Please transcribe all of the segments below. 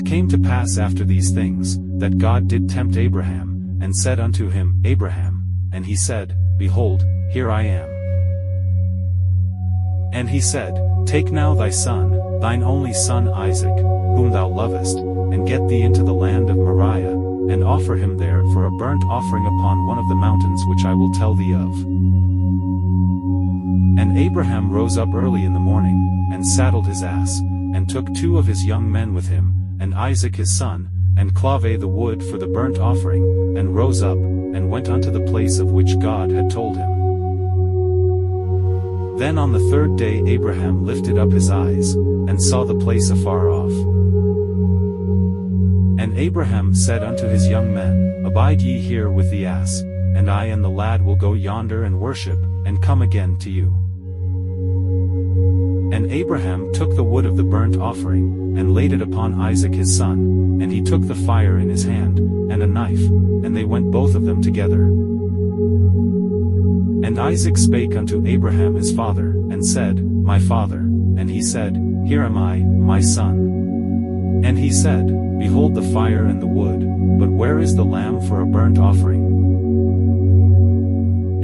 came to pass after these things, that God did tempt Abraham, and said unto him, Abraham. And he said, Behold, here I am. And he said, Take now thy son, thine only son Isaac, whom thou lovest, and get thee into the land of Moriah, and offer him there for a burnt offering upon one of the mountains which I will tell thee of. And Abraham rose up early in the morning, and saddled his ass, and took 2 of his young men with him, and Isaac his son, and clave the wood for the burnt offering, and rose up, and went unto the place of which God had told him. Then on the 3rd day Abraham lifted up his eyes, and saw the place afar off. And Abraham said unto his young men, Abide ye here with the ass, and I and the lad will go yonder and worship, and come again to you. And Abraham took the wood of the burnt offering, and laid it upon Isaac his son, and he took the fire in his hand, and a knife, and they went both of them together. And Isaac spake unto Abraham his father, and said, My father. And he said, Here am I, my son. And he said, Behold the fire and the wood, but where is the lamb for a burnt offering?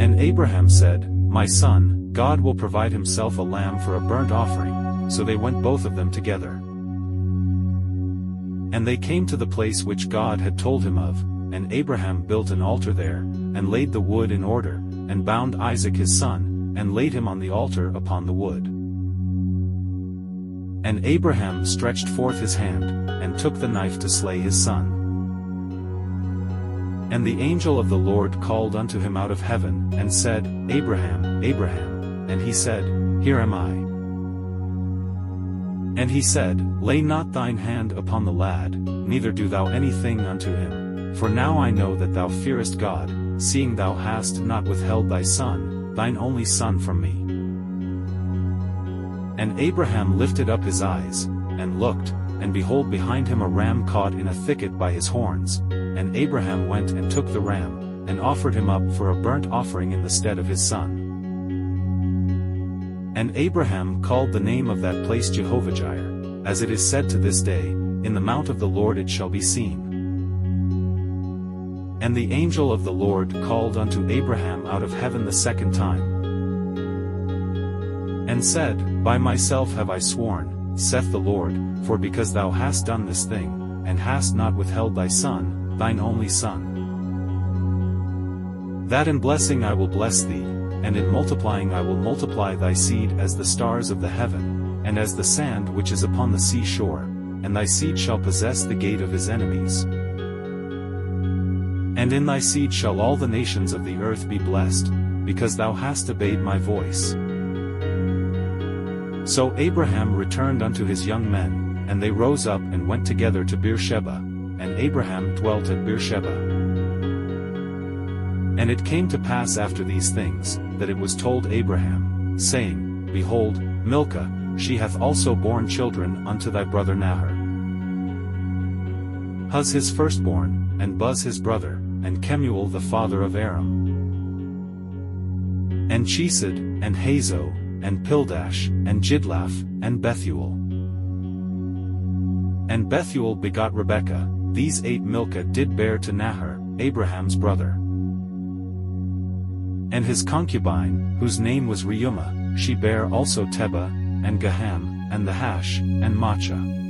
And Abraham said, My son, God will provide himself a lamb for a burnt offering. So they went both of them together. And they came to the place which God had told him of, and Abraham built an altar there, and laid the wood in order, and bound Isaac his son, and laid him on the altar upon the wood. And Abraham stretched forth his hand, and took the knife to slay his son. And the angel of the Lord called unto him out of heaven, and said, Abraham, Abraham. And he said, Here am I. And he said, Lay not thine hand upon the lad, neither do thou anything unto him. For now I know that thou fearest God, seeing thou hast not withheld thy son, thine only son from me. And Abraham lifted up his eyes, and looked, and behold behind him a ram caught in a thicket by his horns. And Abraham went and took the ram, and offered him up for a burnt offering in the stead of his son. And Abraham called the name of that place Jehovah-Jireh, as it is said to this day, In the mount of the Lord it shall be seen. And the angel of the Lord called unto Abraham out of heaven the 2nd time, and said, By myself have I sworn, saith the Lord, for because thou hast done this thing, and hast not withheld thy son, thine only son, that in blessing I will bless thee, and in multiplying I will multiply thy seed as the stars of the heaven, and as the sand which is upon the sea shore, and thy seed shall possess the gate of his enemies. And in thy seed shall all the nations of the earth be blessed, because thou hast obeyed my voice. So Abraham returned unto his young men, and they rose up and went together to Beersheba, and Abraham dwelt at Beersheba. And it came to pass after these things, that it was told Abraham, saying, Behold, Milcah, she hath also borne children unto thy brother Nahor. Huz his firstborn, and Buz his brother, and Kemuel the father of Aram, and Chesed, and Hazo, and Pildash, and Jidlaph, and Bethuel. And Bethuel begot Rebekah. These 8 Milcah did bear to Nahor, Abraham's brother. And his concubine, whose name was Reumah, she bare also Tebah, and Gaham, and the Hash, and Maachah.